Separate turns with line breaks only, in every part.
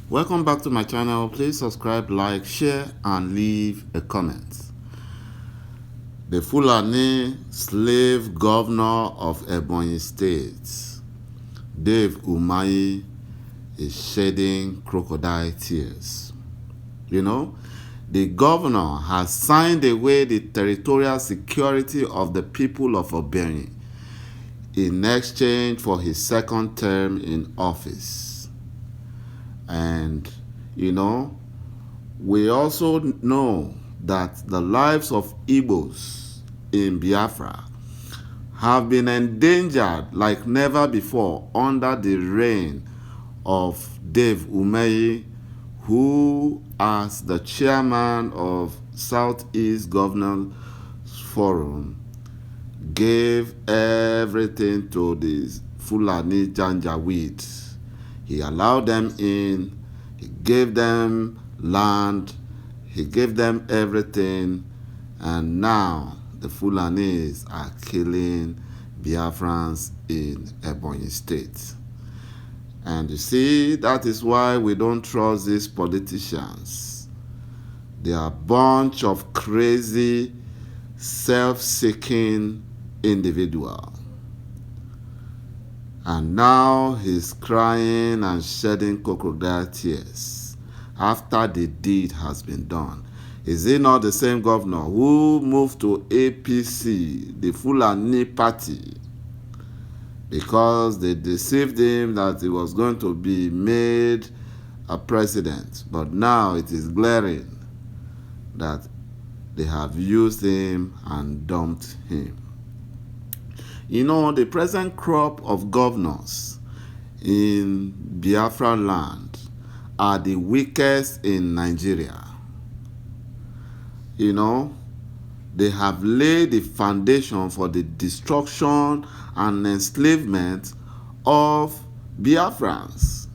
Welcome back to my channel. Please subscribe, like, share, and leave a comment. The Fulani slave governor of Ebonyi State, Dave Umahi, is shedding crocodile tears. You know, the governor has signed away the territorial security of the people of Ebonyi in exchange for his second term in office. And, we also know that the lives of Igbos in Biafra have been endangered like never before under the reign of Dave Umahi, who, as the chairman of Southeast Governors Forum, gave everything to these Fulani Janjaweed. He allowed them in, he gave them land, he gave them everything, and now the Fulanis are killing Biafrans in Ebonyi State. And you see, that is why we don't trust these politicians. They are a bunch of crazy, self-seeking individuals. And now he's crying and shedding crocodile tears after the deed has been done. Is he not the same governor who moved to APC, the Fulani party, because they deceived him that he was going to be made a president? But now it is glaring that they have used him and dumped him. The present crop of governors in Biafra land are the weakest in Nigeria. They have laid the foundation for the destruction and enslavement of Biafrans.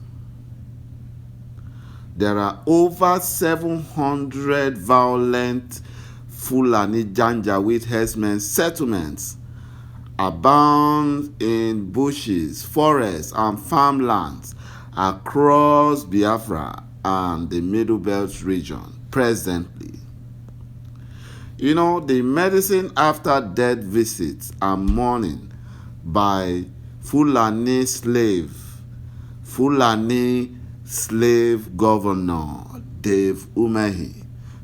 There are over 700 violent Fulani Janjaweed herdsmen settlements abound in bushes, forests, and farmlands across Biafra and the Middle Belt region presently. The medicine after death visits and mourning by Fulani slave governor Dave Umahi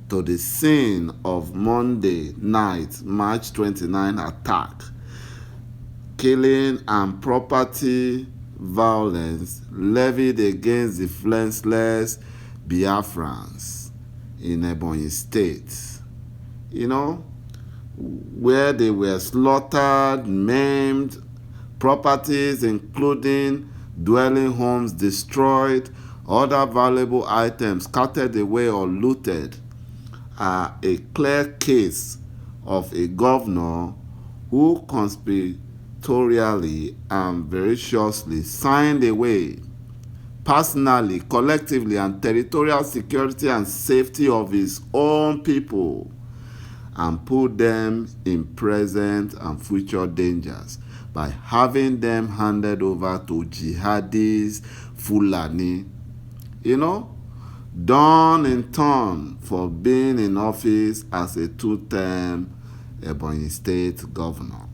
to the scene of Monday night, March 29 attack, killing and property violence levied against the defenseless Biafrans in Ebonyi State, where they were slaughtered, maimed, properties including dwelling homes destroyed, other valuable items scattered away or looted, are a clear case of a governor who conspiratorially and voraciously signed away personally, collectively, and territorial security and safety of his own people and put them in present and future dangers by having them handed over to jihadis, Fulani, done in turn for being in office as a two-term Ebonyi State governor.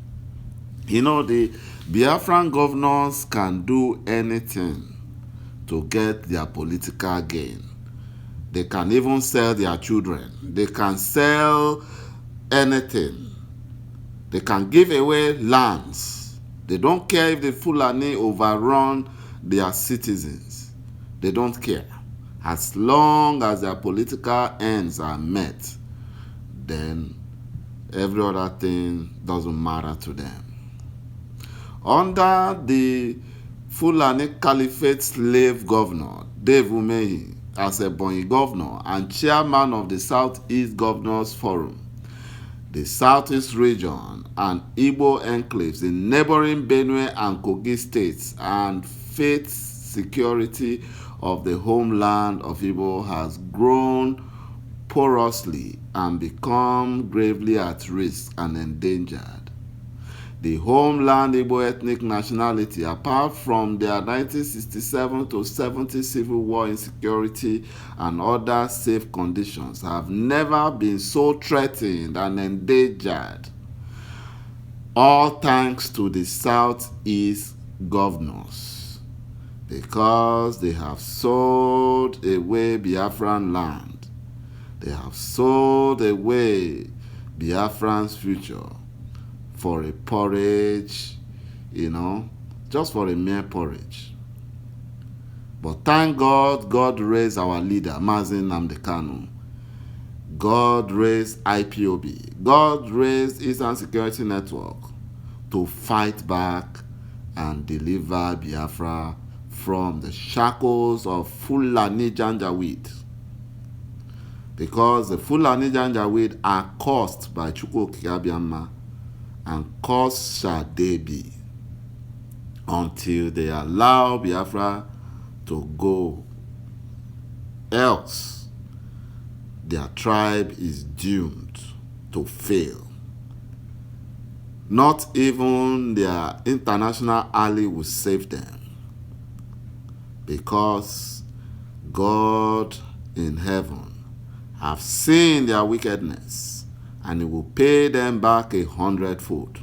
The Biafran governors can do anything to get their political gain. They can even sell their children. They can sell anything. They can give away lands. They don't care if the Fulani overrun their citizens. They don't care. As long as their political ends are met, then every other thing doesn't matter to them. Under the Fulani Caliphate slave governor, Dave Umahi, as Ebonyi governor and chairman of the Southeast Governors Forum, the Southeast region and Igbo enclaves in neighboring Benue and Kogi states and faith security of the homeland of Igbo has grown porously and become gravely at risk and endangered. the homeland Igbo ethnic nationality, apart from their 1967 to 70 civil war insecurity and other safe conditions, have never been so threatened and endangered, all thanks to the Southeast governors, because they have sold away Biafran land. They have sold away Biafran's future for a porridge, just for a mere porridge. But thank God, God raised our leader, Mazi Nnamdi Kanu. God raised IPOB. God raised Eastern Security Network to fight back and deliver Biafra from the shackles of Fulani Janjaweed. Because the Fulani Janjaweed are cursed by Chukwu Okike Abiama, and cursed shall they be until they allow Biafra to go. Else, their tribe is doomed to fail. Not even their international ally will save them, because God in heaven have seen their wickedness, and he will pay them back 100-fold.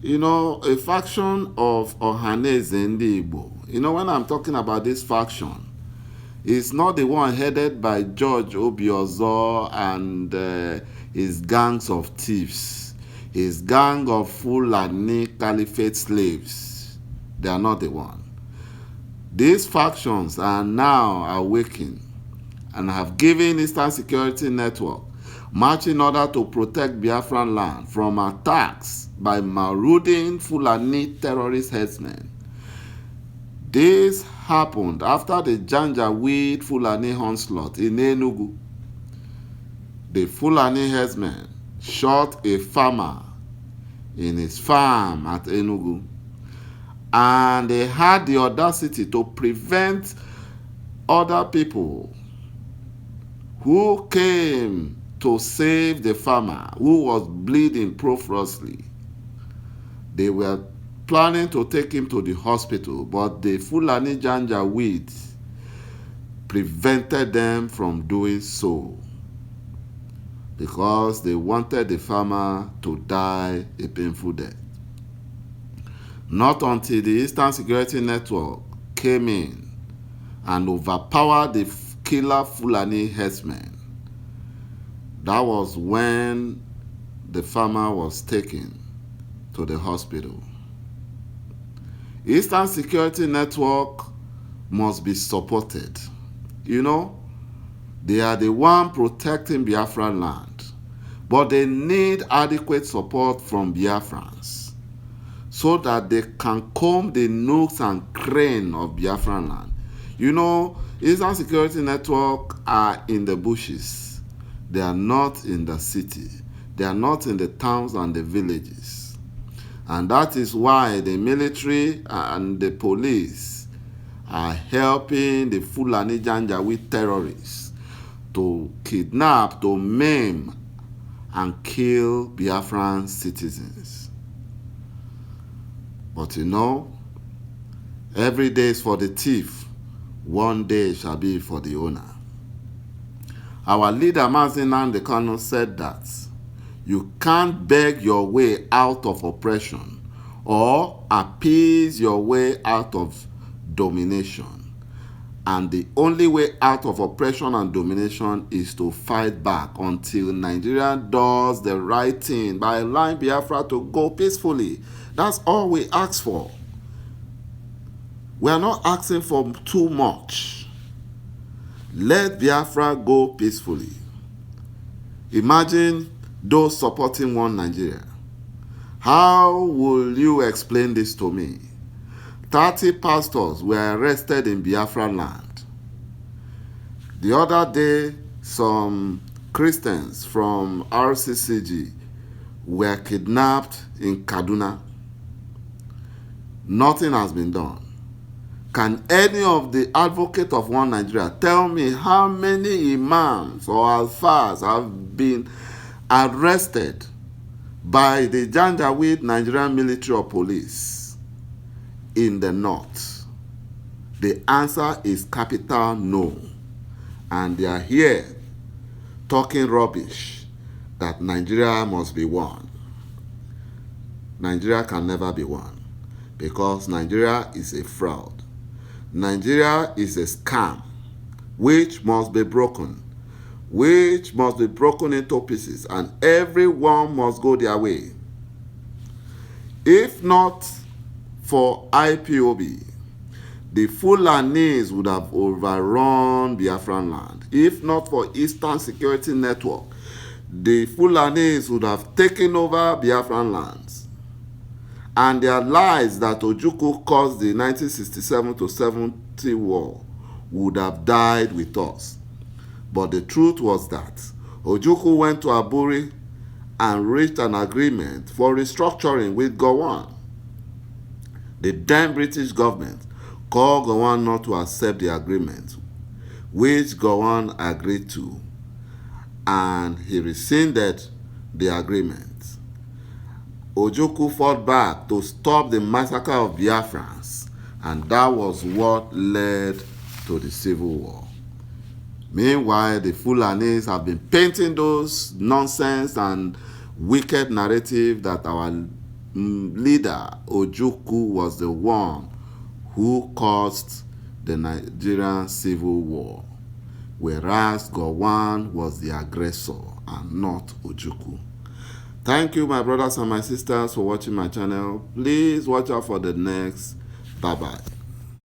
A faction of Ohaneze Ndi Igbo, when I'm talking about this faction, it's not the one headed by George Obiozor and his gangs of thieves, his gang of Fulani Caliphate slaves. They are not the one. These factions are now awakened and have given Eastern Security Network marching order to protect Biafran land from attacks by marauding Fulani terrorist headsmen. This happened after the Janjaweed Fulani onslaught in Enugu. The Fulani headsmen shot a farmer in his farm at Enugu, and they had the audacity to prevent other people who came to save the farmer who was bleeding profusely. They were planning to take him to the hospital, but the Fulani Janjaweed prevented them from doing so because they wanted the farmer to die a painful death. Not until the Eastern Security Network came in and overpowered the killer Fulani herdsmen, that was when the farmer was taken to the hospital. Eastern Security Network must be supported. They are the one protecting Biafran land, but they need adequate support from Biafrans so that they can comb the nooks and crannies of Biafran land. Eastern Security Network are in the bushes. They are not in the city. They are not in the towns and the villages. And that is why the military and the police are helping the Fulani Janjaweed terrorists to kidnap, to maim, and kill Biafran citizens. But every day is for the thief, one day shall be for the owner. Our leader, Mazi Nnamdi Kanu, said that you can't beg your way out of oppression or appease your way out of domination. And the only way out of oppression and domination is to fight back until Nigeria does the right thing by allowing Biafra to go peacefully. That's all we ask for. We are not asking for too much. Let Biafra go peacefully. Imagine those supporting one Nigeria. How will you explain this to me? 30 pastors were arrested in Biafra land. The other day, some Christians from RCCG were kidnapped in Kaduna. Nothing has been done. Can any of the advocates of one Nigeria tell me how many imams or alfas have been arrested by the Janjaweed Nigerian military or police in the north? The answer is capital no. And they are here talking rubbish that Nigeria must be won. Nigeria can never be won because Nigeria is a fraud. Nigeria is a scam which must be broken, into pieces, and everyone must go their way. If not for IPOB, the Fulanis would have overrun Biafran land. If not for Eastern Security Network, the Fulanis would have taken over Biafran lands. And their lies that Ojukwu caused the 1967 to 70 war would have died with us. But the truth was that Ojukwu went to Aburi and reached an agreement for restructuring with Gowon. The then British government called Gowon not to accept the agreement, which Gowon agreed to, and he rescinded the agreement. Ojukwu fought back to stop the massacre of Biafrans, and that was what led to the civil war. Meanwhile, the Fulanis have been painting those nonsense and wicked narrative that our leader Ojukwu was the one who caused the Nigerian civil war, whereas Gowon was the aggressor and not Ojukwu. Thank you, my brothers and my sisters, for watching my channel. Please watch out for the next. Bye-bye.